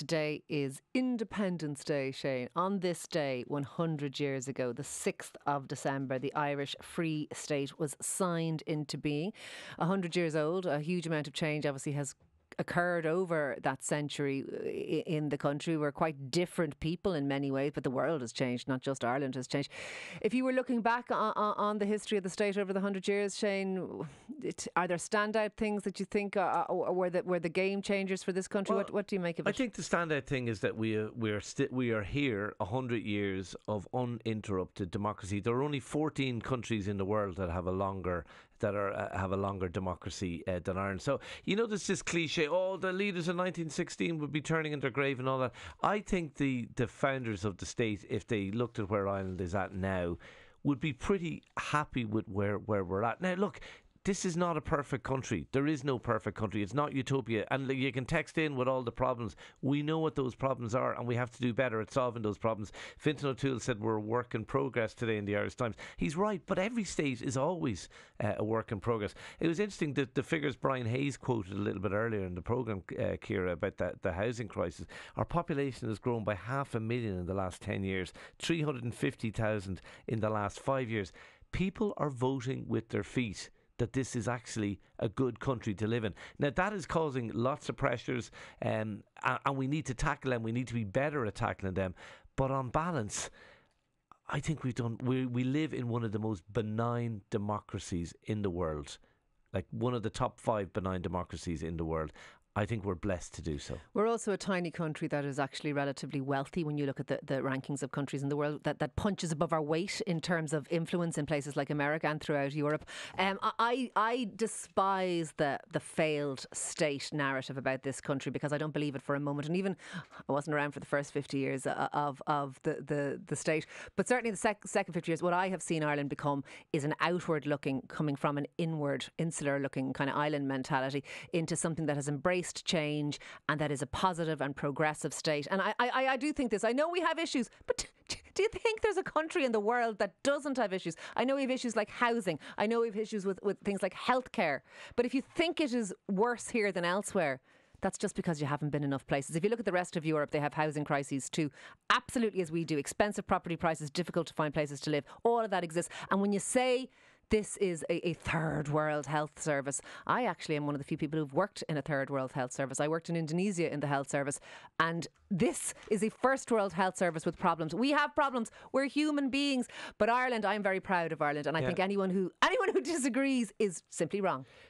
Today is Independence Day, Shane. On this day, 100 years ago, the 6th of December, the Irish Free State was signed into being. 100 years old, a huge amount of change obviously has occurred over that century in the country. We're quite different people in many ways, but the world has changed, not just Ireland has changed. If you were looking back on the history of the state over the 100 years, Shane, are there standout things that you think were the game changers for this country? Well, what do you make of it? I think the standout thing is that we are here 100 years of uninterrupted democracy. There are only 14 countries in the world that have a longer democracy than Ireland. So there's this cliche: oh, the leaders in 1916 would be turning in their grave and all that. I think the founders of the state, if they looked at where Ireland is at now, would be pretty happy with where we're at now. Look, this is not a perfect country. There is no perfect country. It's not utopia. And you can text in with all the problems. We know what those problems are, and we have to do better at solving those problems. Fintan O'Toole said we're a work in progress today in the Irish Times. He's right, but every state is always a work in progress. It was interesting that the figures Brian Hayes quoted a little bit earlier in the programme, Ciara, about the housing crisis. Our population has grown by 500,000 in the last 10 years, 350,000 in the last 5 years. People are voting with their feet that this is actually a good country to live in. Now, that is causing lots of pressures, and we need to tackle them. We need to be better at tackling them. But on balance, I think we live in one of the most benign democracies in the world, like one of the top 5 benign democracies in the world. I think we're blessed to do so. We're also a tiny country that is actually relatively wealthy when you look at the rankings of countries in the world that punches above our weight in terms of influence in places like America and throughout Europe. I despise the failed state narrative about this country because I don't believe it for a moment. And even I wasn't around for the first 50 years of the state, but certainly the second 50 years, what I have seen Ireland become is an outward looking, coming from an inward, insular looking kind of island mentality into something that has embraced change and that is a positive and progressive state. And I do think this. I know we have issues, but do you think there's a country in the world that doesn't have issues? I know we have issues like housing. I know we have issues with things like healthcare. But if you think it is worse here than elsewhere, that's just because you haven't been enough places. If you look at the rest of Europe, they have housing crises too, absolutely as we do. Expensive property prices, difficult to find places to live. All of that exists. And when you say this is a third world health service, I actually am one of the few people who've worked in a third world health service. I worked in Indonesia in the health service, and this is a first world health service with problems. We have problems. We're human beings. But Ireland, I'm very proud of Ireland, and I think anyone who disagrees is simply wrong.